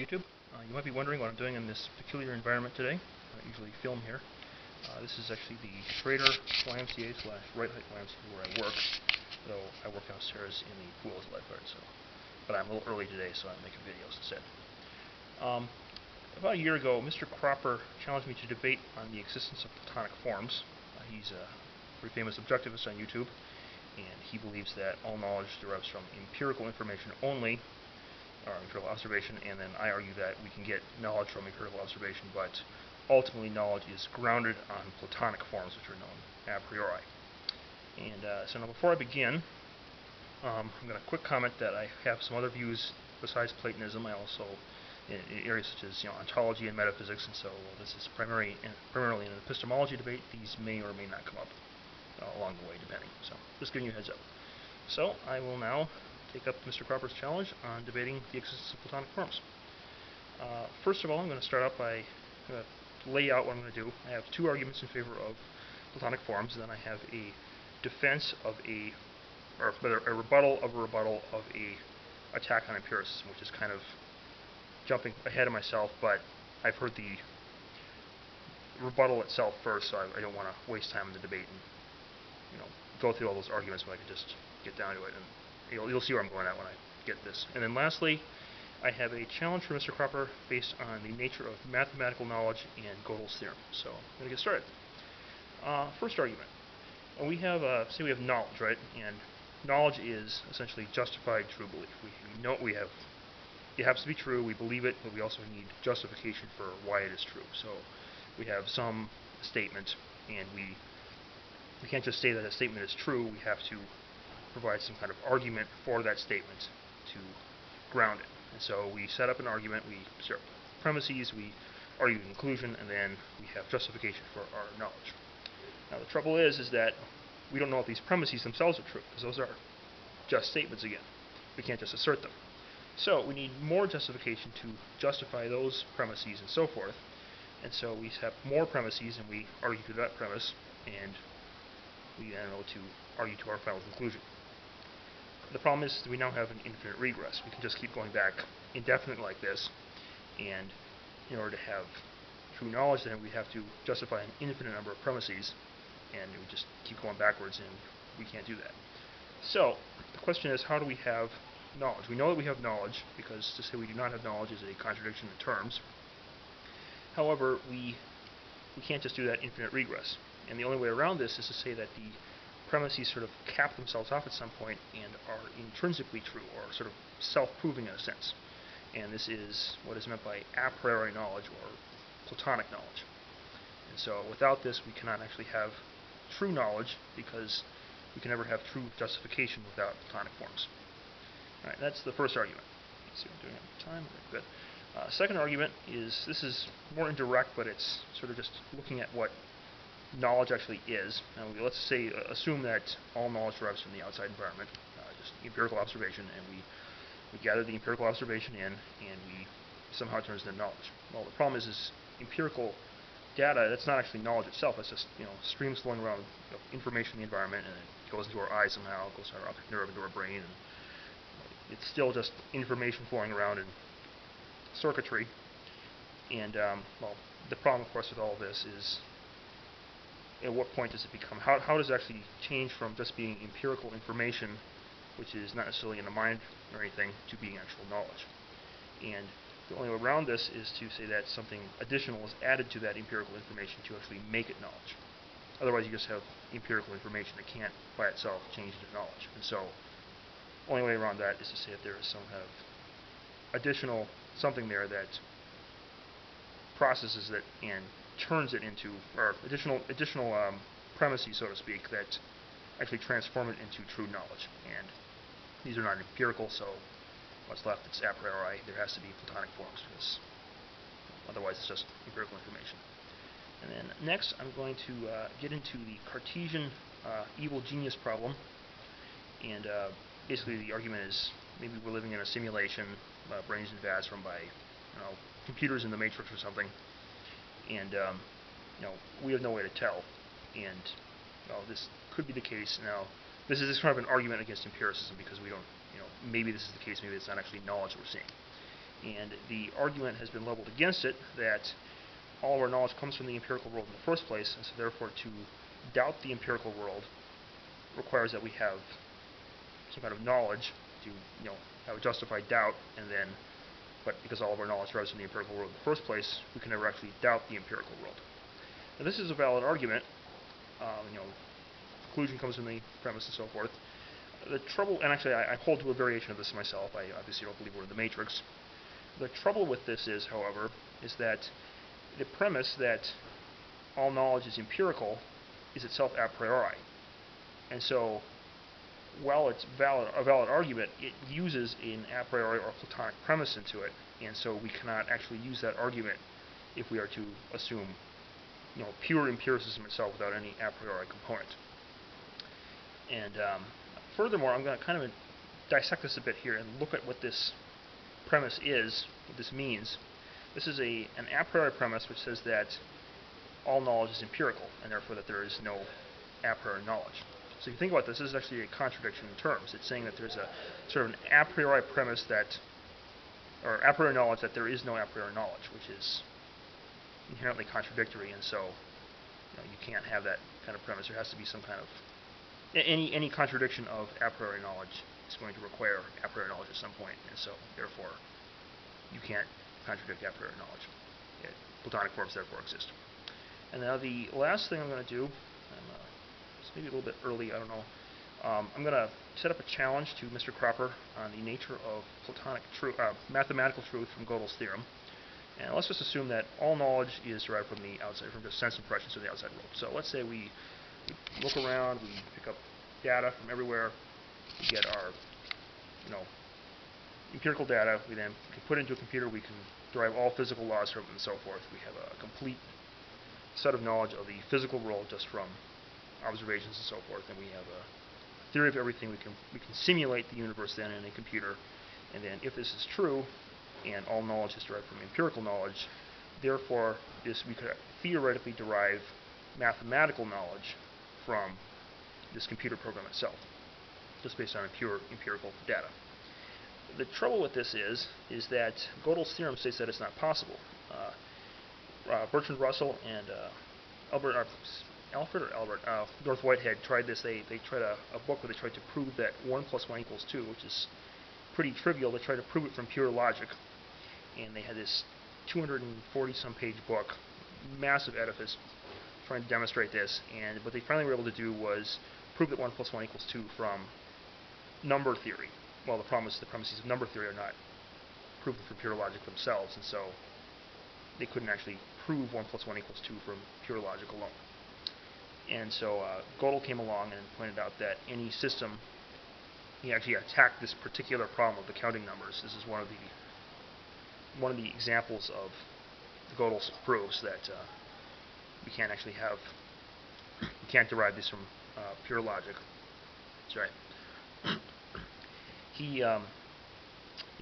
YouTube. You might be wondering what I'm doing in this peculiar environment today. I usually film here. This is actually the Schrader YMCA / Right Height YMCA where I work, though I work downstairs in the pool as a lifeguard. But I'm a little early today, so I'm making videos instead. About a year ago, Mr. Cropper challenged me to debate on the existence of Platonic forms. He's a very famous objectivist on YouTube, and he believes that all knowledge derives from empirical information only, or empirical observation, and then I argue that we can get knowledge from empirical observation, but ultimately knowledge is grounded on Platonic forms, which are known a priori. And so now before I begin, I'm going to quick comment that I have some other views besides Platonism. I also, in areas such as ontology and metaphysics, and so this is primarily an epistemology debate. These may or may not come up along the way, depending. So just giving you a heads up. So I will now take up Mr. Cropper's challenge on debating the existence of Platonic forms. First of all, I'm going to start out by lay out what I'm going to do. I have two arguments in favor of Platonic forms, and then I have a defense of a rebuttal of a attack on empiricism, which is kind of jumping ahead of myself, but I've heard the rebuttal itself first, so I don't want to waste time in the debate and go through all those arguments, but I can just get down to it, and you'll see where I'm going at when I get this. And then lastly, I have a challenge for Mr. Cropper based on the nature of mathematical knowledge and Gödel's theorem. So I'm going to get started. First argument. We have say we have knowledge, right? And knowledge is essentially justified true belief. We know it happens to be true, we believe it, but we also need justification for why it is true. So we have some statement, and we can't just say that a statement is true, we have to provide some kind of argument for that statement to ground it. And so we set up an argument, we start with premises, we argue the conclusion, and then we have justification for our knowledge. Now the trouble is that we don't know if these premises themselves are true, because those are just statements again. We can't just assert them. So we need more justification to justify those premises and so forth. And so we have more premises, and we argue to that premise, and we then go to argue to our final conclusion. The problem is that we now have an infinite regress. We can just keep going back indefinitely like this, and in order to have true knowledge, then we have to justify an infinite number of premises, and we just keep going backwards, and we can't do that. So the question is, how do we have knowledge? We know that we have knowledge, because to say we do not have knowledge is a contradiction in terms. However, we can't just do that infinite regress. And the only way around this is to say that the premises sort of cap themselves off at some point and are intrinsically true, or sort of self-proving in a sense. And this is what is meant by a priori knowledge, or Platonic knowledge. And so without this, we cannot actually have true knowledge, because we can never have true justification without Platonic forms. Alright, that's the first argument. Let's see what I'm doing at the time. Good. Second argument is, this is more indirect, but it's sort of just looking at what knowledge actually is. Now, let's say, assume that all knowledge derives from the outside environment, just empirical observation, and we gather the empirical observation in, and we somehow it turns into knowledge. Well, the problem is empirical data, that's not actually knowledge itself, it's just streams flowing around of information in the environment, and it goes into our eyes somehow, it goes to our optic nerve, into our brain, and it's still just information flowing around in circuitry. And well, the problem, of course, with all of this is, at what point does it become, how does it actually change from just being empirical information, which is not necessarily in the mind or anything, to being actual knowledge? And the only way around this is to say that something additional is added to that empirical information to actually make it knowledge. Otherwise, you just have empirical information that can't by itself change into knowledge. And so the only way around that is to say that there is some kind of additional something there that processes it and turns it into, or additional premises, so to speak, that actually transform it into true knowledge. And these are not empirical, so what's left, it's a priori. There has to be Platonic forms, because otherwise it's just empirical information. And then next, I'm going to get into the Cartesian evil genius problem. And basically the argument is, maybe we're living in a simulation, brains in vats run by computers in the Matrix or something, and we have no way to tell. And this could be the case. Now, this is kind of an argument against empiricism, because we don't, maybe this is the case, maybe it's not actually knowledge we're seeing. And the argument has been leveled against it that all of our knowledge comes from the empirical world in the first place, and so therefore to doubt the empirical world requires that we have some kind of knowledge to, have a justified doubt, but because all of our knowledge derives from the empirical world in the first place, we can never actually doubt the empirical world. Now this is a valid argument. Conclusion comes from the premise and so forth. The trouble, and actually I hold to a variation of this myself, I obviously don't believe we're in the Matrix. The trouble with this is, however, is that the premise that all knowledge is empirical is itself a priori. And so, while it's a valid argument, it uses an a priori or Platonic premise into it, and so we cannot actually use that argument if we are to assume, pure empiricism itself without any a priori component. And furthermore, I'm going to kind of dissect this a bit here and look at what this premise is, what this means. This is an a priori premise which says that all knowledge is empirical, and therefore that there is no a priori knowledge. So if you think about this, this is actually a contradiction in terms. It's saying that there's a sort of an a priori premise or a priori knowledge that there is no a priori knowledge, which is inherently contradictory, and so you can't have that kind of premise. There has to be some kind of any contradiction of a priori knowledge is going to require a priori knowledge at some point, and so therefore you can't contradict a priori knowledge. Platonic forms therefore exist. And now the last thing I'm going to do, it's maybe a little bit early, I don't know. I'm going to set up a challenge to Mr. Cropper on the nature of mathematical truth from Gödel's theorem. And let's just assume that all knowledge is derived from the outside, from just sense impressions of the outside world. So let's say we look around, we pick up data from everywhere, we get our, empirical data, we then can put into a computer, we can derive all physical laws from it and so forth. We have a complete set of knowledge of the physical world just from observations and so forth, and we have a theory of everything. We can simulate the universe then in a computer, and then if this is true, and all knowledge is derived from empirical knowledge, therefore we could theoretically derive mathematical knowledge from this computer program itself, just based on pure empirical data. The trouble with this is that Gödel's theorem states that it's not possible. Bertrand Russell and North Whitehead tried this. They tried a book where they tried to prove that 1 + 1 = 2, which is pretty trivial. They tried to prove it from pure logic, and they had this 240-some page book, massive edifice, trying to demonstrate this. And what they finally were able to do was prove that 1 + 1 = 2 from number theory. Well, the premises of number theory are not proven from pure logic themselves, and so they couldn't actually prove 1 + 1 = 2 from pure logic alone. And so Gödel came along and pointed out that any system, he actually attacked this particular problem of the counting numbers. This is one of the examples of Gödel's proofs that we can't actually we can't derive this from pure logic. That's right. He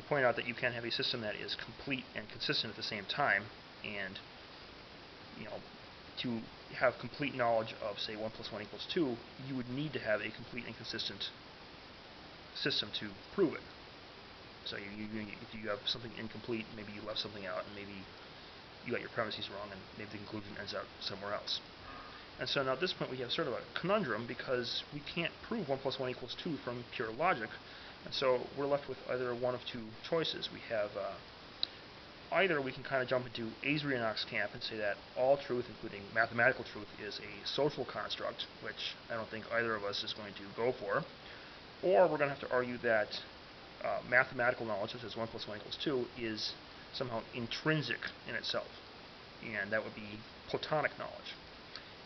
pointed out that you can have a system that is complete and consistent at the same time, and to have complete knowledge of, say, 1 + 1 = 2, you would need to have a complete and consistent system to prove it. So if you have something incomplete, maybe you left something out, and maybe you got your premises wrong, and maybe the conclusion ends up somewhere else. And so now at this point we have sort of a conundrum, because we can't prove 1 + 1 = 2 from pure logic, and so we're left with either one of two choices. We have either we can kind of jump into Asrianoch's camp and say that all truth, including mathematical truth, is a social construct, which I don't think either of us is going to go for, or we're going to have to argue that mathematical knowledge, such as 1 + 1 = 2, is somehow intrinsic in itself, and that would be Platonic knowledge.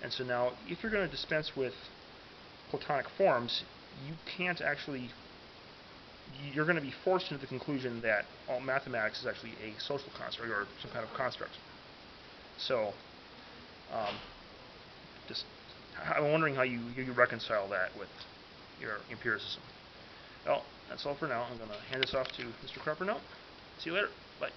And so now, if you're going to dispense with Platonic forms, you're going to be forced into the conclusion that all mathematics is actually a social construct, or some kind of construct. So, I'm wondering how you reconcile that with your empiricism. Well, that's all for now. I'm going to hand this off to Mr. Cropper now. See you later. Bye.